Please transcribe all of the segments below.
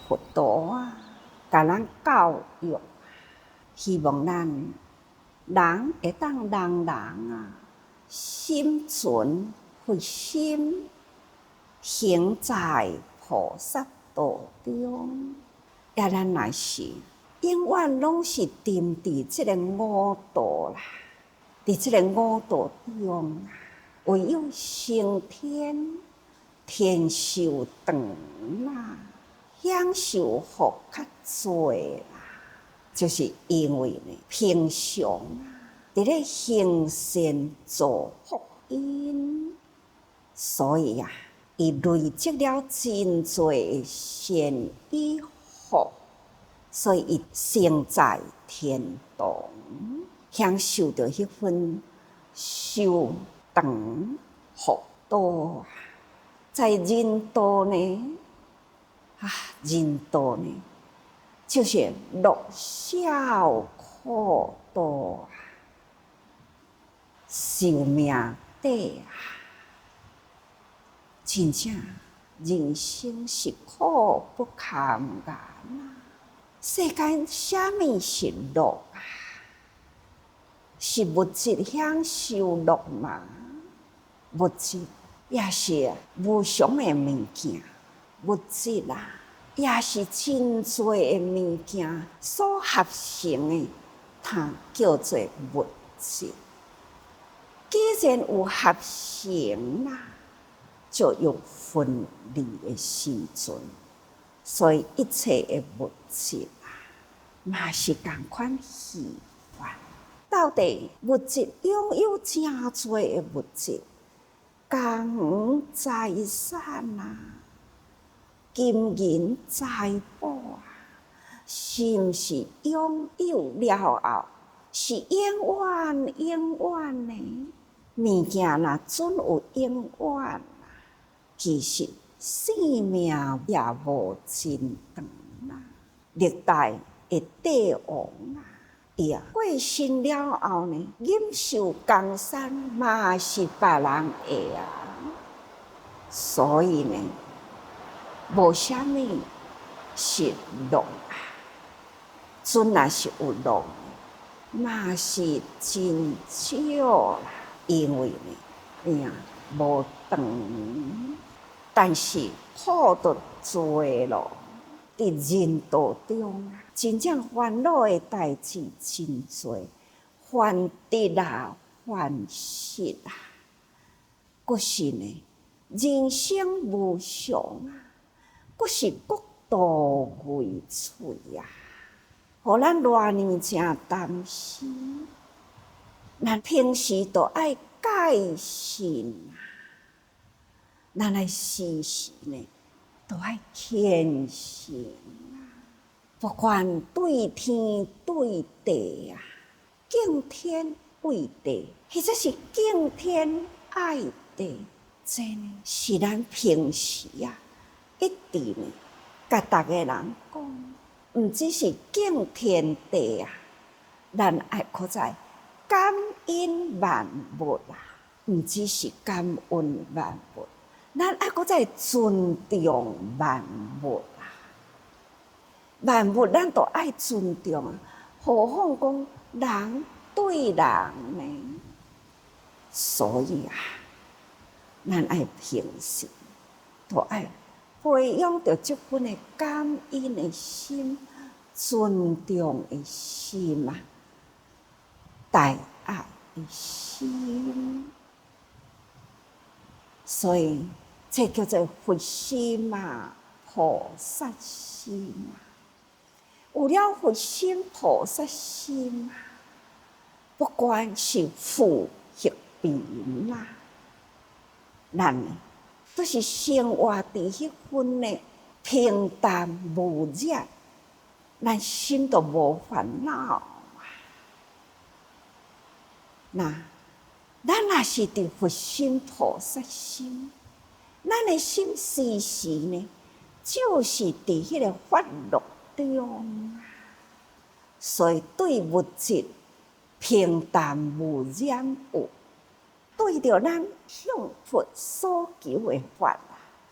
佛陀啊，甲咱教育，希望咱人会当人啊，心存佛心，行在菩萨道中。也咱若是永远拢是沉伫即个五道啦，伫即个五道中啊，唯有升天，天寿长啦，享受福较多啦，就是因为呢，平常啊，伫咧行善造福因，所以啊，伊累积了真多善与福，所以伊生在天堂，享受到迄份寿长福道。在人道呢，人道呢，就是乐孝苦道，寿命短啊！真正人生是苦不堪言啊！世间啥物是乐啊？是物质享受乐吗？物质也是无常的物件，物质啊，也是真多的物件所合成的，它叫做物质。既然有合成啦，就有分离的时阵，所以一切的物质啊，嘛是同款虚幻。到底物质拥有真多的物质，江财产啊，金银财宝啊，是毋是拥有了后是永远呢？物件若准有永远，其实生命也无真长啦。历代的帝王啊，伊啊过身了后呢，忍受江山嘛是别人的啊，所以呢，无啥物是乐啊。准若是有乐，嘛是真少啦。因为呢，命无长，但是苦就多咯。伫人道中啊，真正烦恼的代志真多，烦得啊，烦失啊，阁是呢，人生无常啊，阁是国度危脆啊，互咱偌呢真担心。咱平时都爱戒慎啊，咱来时时呢都爱谦逊啊，不管对天对地啊，敬天畏地，或者是敬天爱地，这呢是咱平时啊一直呢甲大家人讲，毋只是敬天地啊，咱爱搁在感恩万物啊，毋只是感恩万物，咱爱搁再尊重万物啊！万物咱都爱尊重啊，何况讲人对人呢？所以啊，咱爱平时都爱培养着这份的感恩的心、尊重的心啊！大爱的心，所以这叫做佛心嘛，菩萨心嘛。有了佛心、菩萨心嘛，不管是富或贫啦，咱都是生活伫迄份的平淡无染，咱心都无烦恼。那咱若是伫佛心、菩萨心，咱的心时时呢，就是伫迄个法乐中，所以对物质平淡无染有，对着咱向佛所求的法，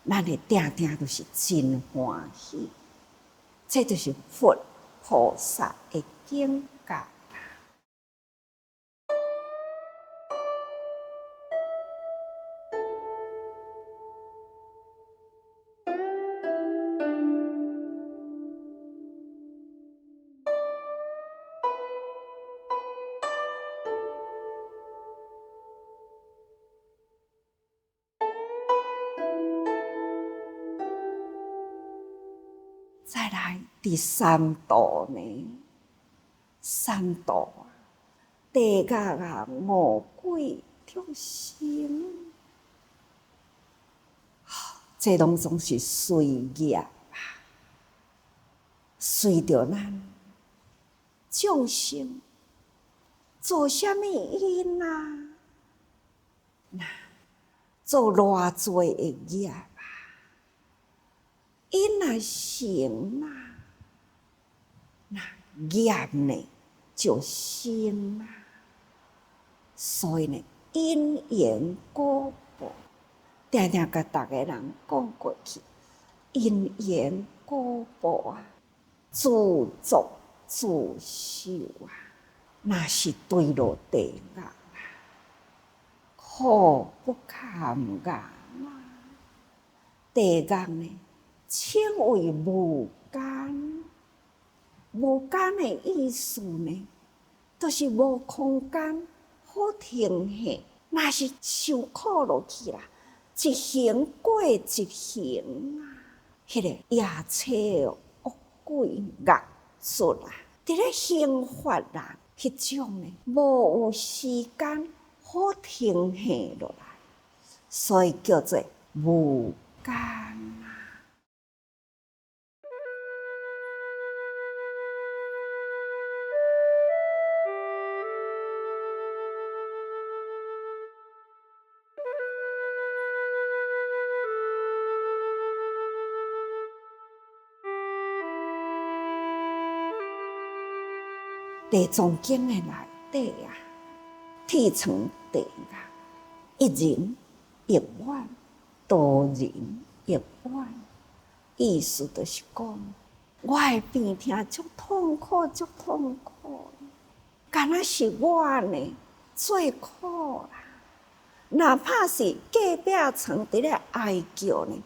咱会定定都是真欢喜。这就是佛菩萨的境界。再来第三道呢？三道啊，地狱啊，恶鬼众生，这拢总是随业啊，随着咱众生做啥物因啊？那做偌济的业啊，因若成啊，那业呢就生啊。所以呢，因缘果报，常常甲大家人讲过去，因缘果报啊，自作自受啊，那是坠落地狱啊，苦不堪言啊。地狱呢，称为无间，无间的意思呢，就是无空间好停歇。若是受苦落去啦，一行过一行啊，迄个夜叉恶鬼恶卒啊，伫咧刑罚人，迄种呢，无有时间好停歇落来，所以叫做无间啊。地藏经的内底啊，铁床地狱，一人一碗，多人一碗。意思就是讲，我的病痛足痛苦，足痛苦，敢若是我呢最苦啦。哪怕是隔壁床伫咧哀叫呢，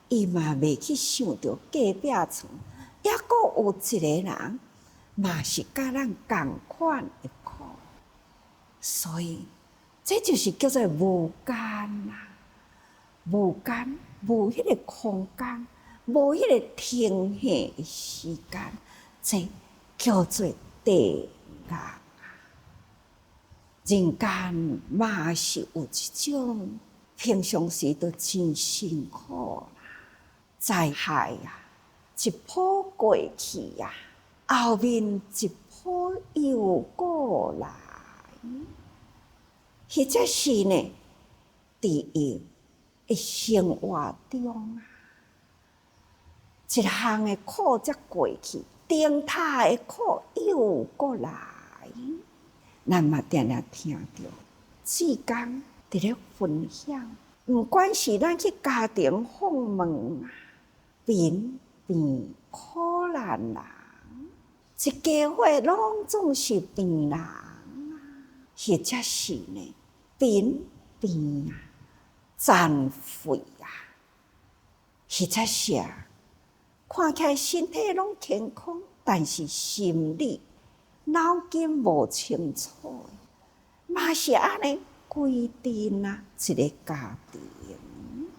伊嘛袂去想着隔壁床，抑阁有一个人。嘛是甲咱同款的苦，所以这就是叫做无间啦。无间，无迄个空间，无迄个停歇的时间，这叫做地狱。人间嘛是有一种平常时都真辛苦啦，灾害啊，一波过去呀。后面一波又过来，或者是呢，伫伊的生活中啊，一项的苦才过去，顶塔的苦又过来，咱嘛定定听着，志工伫咧分享，毋管是咱去家庭访问啊，贫病苦难啦。一家伙拢总是病人啊，或者是呢病啊、残废啊，或者是看起来身体拢健康，但是心理、脑筋无清楚的，嘛是安尼规定啊一个家庭，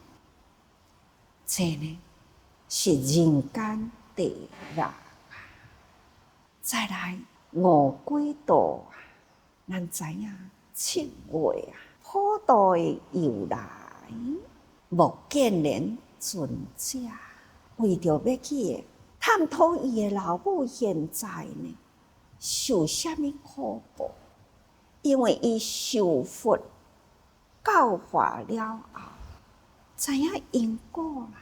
这呢是人间地狱。再来五鬼道啊，咱知影7月啊，普渡的由来，目犍连尊者为着要去探讨伊的老母现在呢受啥物苦报，因为伊受佛教化了后，知影因果啦，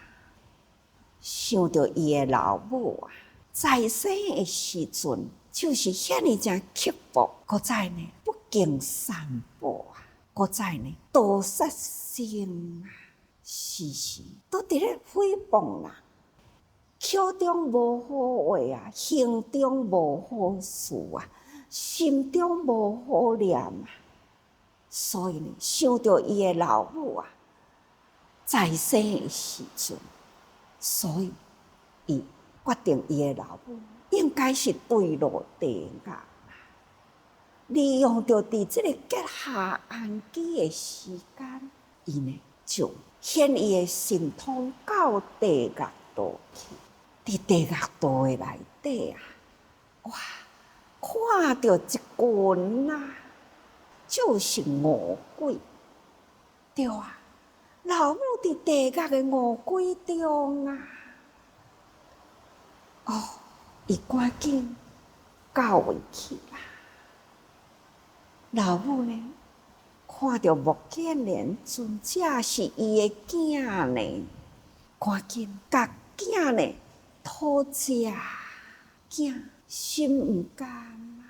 想着伊的老母啊。在生的时阵，就是遐尼正刻薄，搁再呢不敬三宝啊，搁再呢盗杀生啊，时时都伫咧诽谤啦。口中无好话啊，行中无好事啊，心中无好念啊。所以呢，想到伊的老母啊，在生的时阵，所以伊决定伊的老母应该是坠落地狱。利用着伫即个结下安基的时间，伊呢就牵伊的神通到地狱道去。伫地狱道的内底啊，哇，看到一群啊，就是恶鬼，对啊，老母伫地狱的恶鬼中啊，哦，伊赶紧到位去啦。老母呢，看到目犍连尊者是伊的囝呢，赶紧甲囝呢讨食，囝心毋甘啊，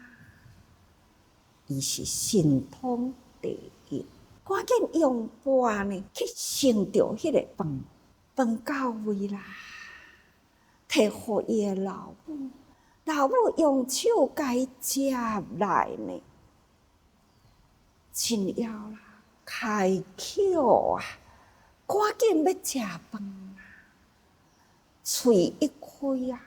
伊是神通第一，赶紧用钵呢去盛着迄个饭，饭到位啦，摕互伊的老母，老母用手甲伊接来呢。真要啦，开口啊，赶紧要食饭啊，嘴一开啊，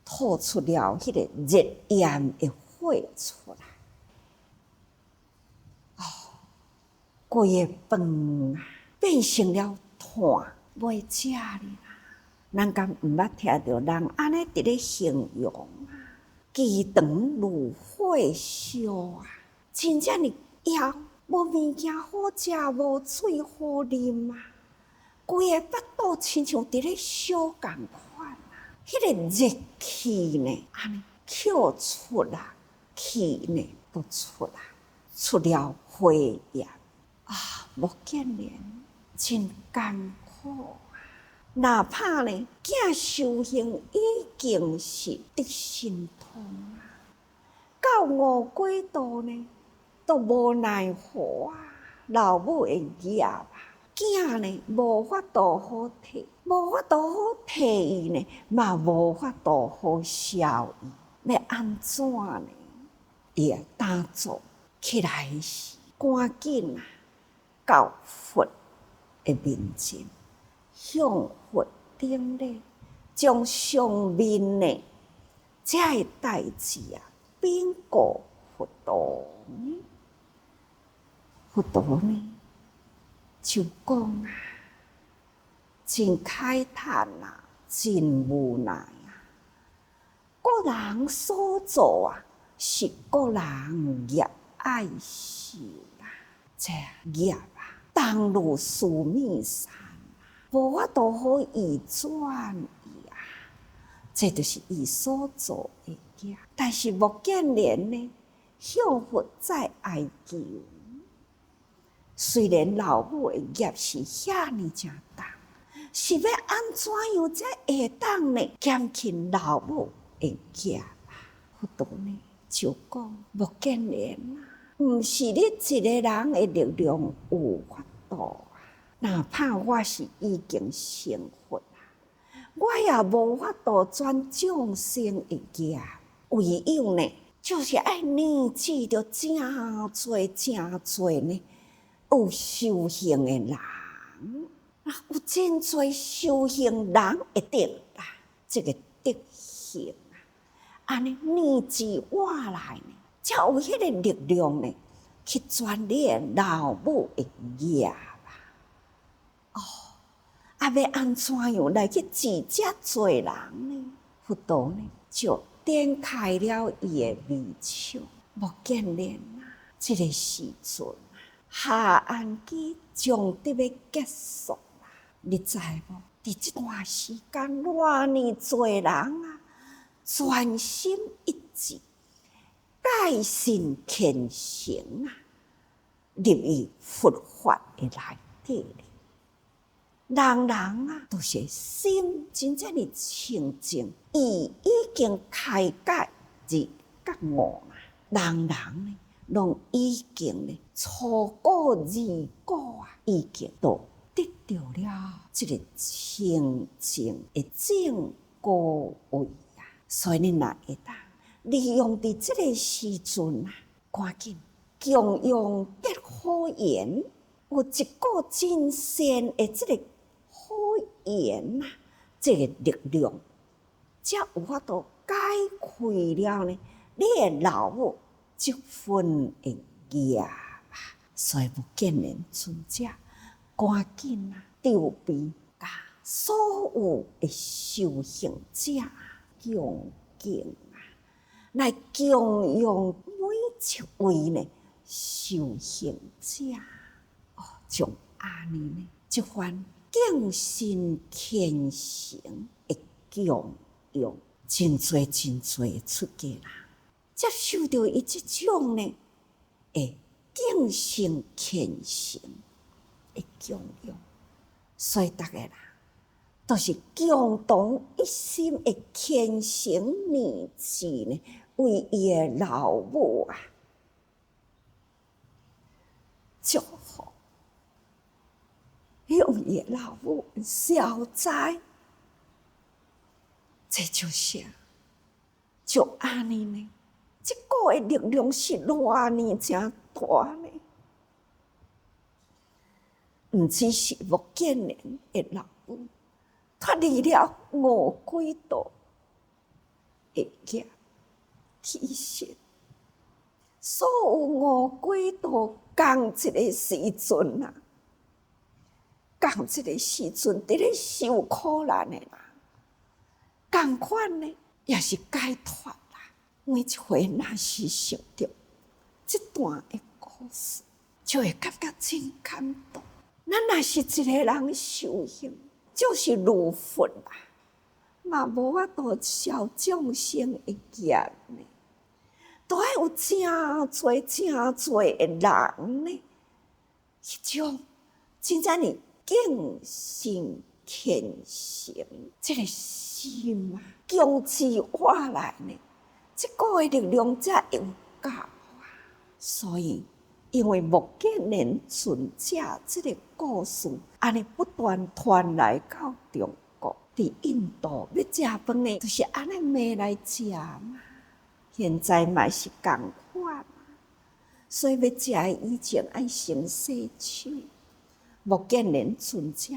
吐出了迄个热焰的火出来。哦，规个饭啊，变成了炭，袂食哩啦。咱敢毋捌听到人安尼伫咧形容啊？鸡肠如火烧啊！真正哩枵，无物件好食，无水好啉啊！规个腹肚亲像伫咧烧共款啊！迄个热气呢，安尼吸出来，气呢不出来，出了火焰啊！目犍连真艰苦啊！哪怕呢，囝修行已经是得神通啊，到恶鬼道呢，都无奈何啊！老母会业啊，囝呢无法度好摕，无法度好摕伊呢，嘛无法度好消伊，要安怎呢？伊啊打坐起来时，赶紧啊到佛的面前，向佛顶礼，将上面呢这个代志啊禀告佛陀呢。佛陀呢就讲啊，真慨叹啊，真无奈啊！各人所做啊，是各人业爱受啦。这业啊，当如须弥山，无法度好移转伊啊。这就是伊所做的业。但是目犍连呢，向佛再哀求。虽然老母的业是遐尼正重，是要安怎样才会当呢减轻老母的业啊？佛陀呢就讲目犍连啊，毋是你一个人的力量有法度啊！哪怕我是已经成佛啊，我也无法度转众生的业，唯有呢，就是爱念记着真多呢。有修行的人，有真侪修行人会得啦，这个德行啊，安尼念之外来呢，才有迄个力量呢，去转你的老母的业啊！哦，啊，要安怎样来去治遮多人呢？佛陀呢，就点开了伊的微笑，目犍连啊，这个时阵。下安基将得要结束啦，你知无？伫这段时间，偌尼多人啊，全心一致，改信虔诚啊，入于佛法的内底咧。人啊，都是心真正的清净，伊已经开解日觉悟啊，人呢？拢已经呢，初果、二果啊，已经都得到了这个清净的正果位啊。所以你若会当利用伫这个时阵啊，赶紧强用结好缘，有一个真善的这个好缘啊，这个力量，才有法度解开了呢你的老母这份的业啊。所以不见人尊者，赶紧啊，筹备甲所有的修行者恭敬啊，来供养每一位呢修行者哦，从安尼呢，这番敬心虔诚的供养，真多真多出家人接受到伊这种呢，敬心虔诚的供养，所以大家人都是共同一心的虔诚念志呢，为伊的老母啊祝福，用伊的老母消灾，这就是就安尼呢。这个的力量是偌呢真大呢，毋只是目犍连的老母脱离了五鬼道的业，其实所有五鬼道共一个时阵啊，共一个时阵伫咧受苦难的人，共款呢也是解脱啦。每一回若是想到这段的故事，就会感觉真感动。咱若是一个人修行，就是如佛啦，嘛无法度消众生的业呢，都要有真多真多的人呢，迄种真正的敬心虔诚，这个心啊，强持活来呢，这个的力量才有够啊。所以，因为目犍连尊者这个故事，安尼不断传来到中国，伫印度要食饭呢，就是安尼买来食嘛。现在嘛是共款嘛，所以要食以前爱先洗手。目犍连尊者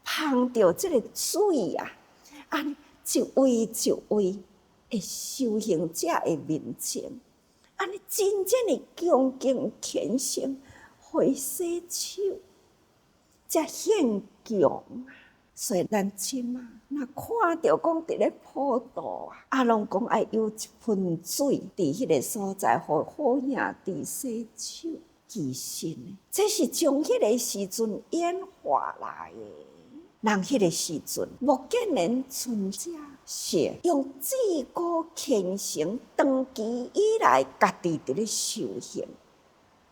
碰到这个水啊，安尼一位一位的修行者的面前，安尼真正的恭敬虔诚，会洗手，才献供啊。所以咱即马若看到讲伫咧普渡啊，拢讲爱有一盆水伫迄个所在，互好兄弟洗手。其实呢，这是从迄个时阵演化来的。人迄个时阵，目犍连尊者是用至高虔诚，长期以来家己伫咧修行，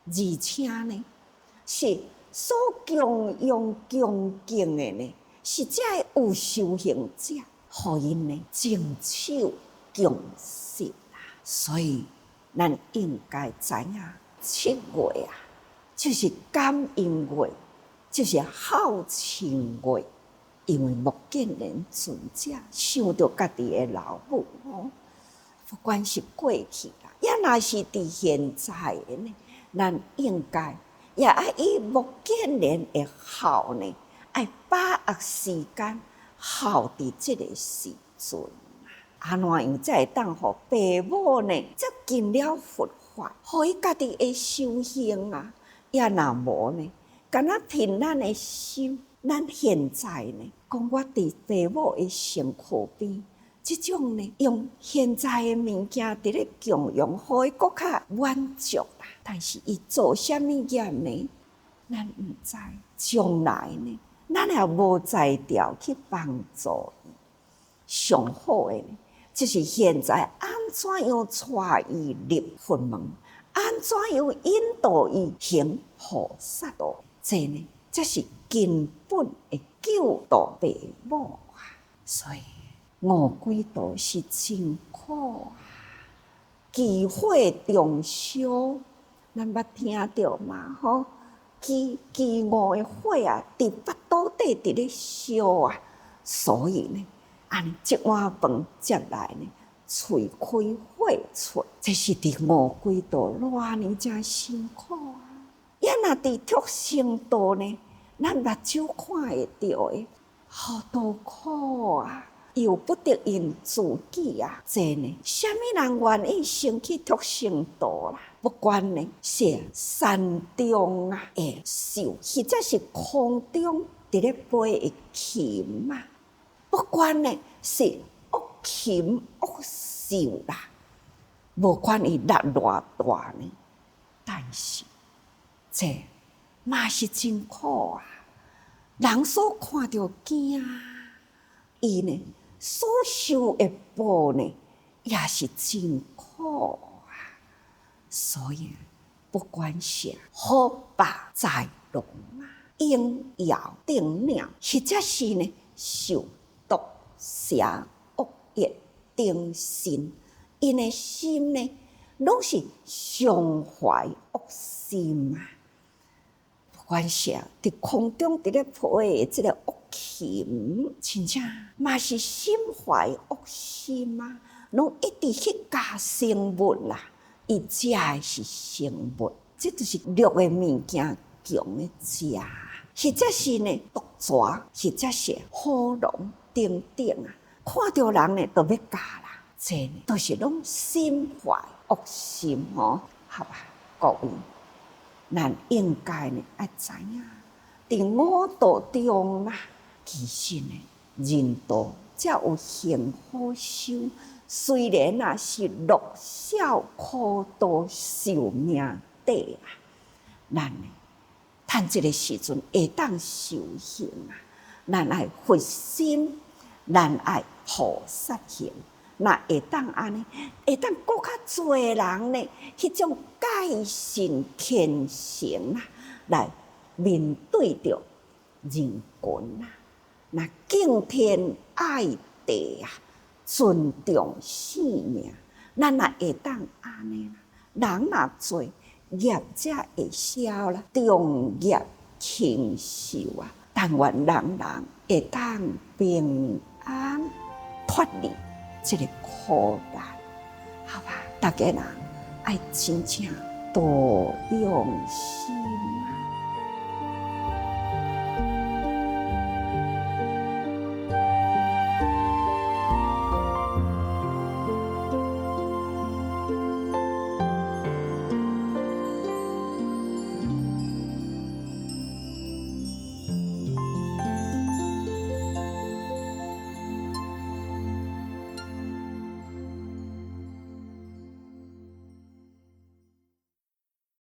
而且呢，是所供养恭敬的呢，是这有修行者，互因呢净手供食啊。所以，咱应该知影7月啊，就是感恩月，就是孝亲月。因为目犍连尊者想到家己的老母哦，不管是过去啦，也若是伫现在的呢，咱应该也爱以目犍连的孝呢，爱把握时间孝伫这个时阵安怎样才会当互爸母呢，接近了佛法，互伊家己的修行啊，也若无呢，敢若凭咱的心。咱现在呢，讲我伫父母的身躯边，这种呢，用现在的物件伫咧供养，互伊搁较满足啦。但是伊做啥物业呢？咱毋知。将来呢，咱也无才调去帮助伊。上好的呢，就是现在安怎样带伊入佛门，安怎样引导伊行菩萨道，这呢？这是根本的救度父母啊！所以五鬼道是真苦啊，忌讳中烧，咱捌听到嘛？吼，饥饿的火啊，伫腹肚底伫咧烧啊，所以呢，一碗饭接来呢，喙开火出，这是伫五鬼道偌呢真辛苦啊！也若伫畜生道呢，咱目睭看会到的，好多苦啊！又不得因自己啊，这呢，什么人愿意升起畜生道啦？不管呢是山中啊的兽，或者是空中伫咧飞的禽啊，不管呢是恶禽恶兽啦，无管伊力偌大呢，但是这嘛是真苦啊！人所看到惊，伊呢所受的报呢，也是真苦啊！所以不管是好白在龙啊，鹰咬定鸟，或者是呢受毒蛇恶业定心，因的心呢，拢是常怀恶心啊！不管是伫空中伫咧飞的这个恶禽，真正嘛是心怀恶心啊！拢一直去加生物啦，伊食的是生物，这就是弱的物件强的食，或者是呢毒蛇，或者是火龙等等啊，看到人呢都要咬啦，这呢都是拢心怀恶心哦，好吧，各位。咱应该呢要知影，伫五道中啦，其实呢，人道才有幸好修。虽然啊是乐小苦道受命底啊，咱呢，趁这个时阵会当修行啊，咱爱佛心，咱爱菩萨行。那会当安尼，会当搁较多人呢，迄种改善虔诚啊，来面对着人群啊，那敬天爱地啊，尊重生命，咱也会当安尼啦。人若做，业才会消啦，重业轻受啊。但愿人人会当平安脱离这个苦难，好吧？大家人爱真正多用心。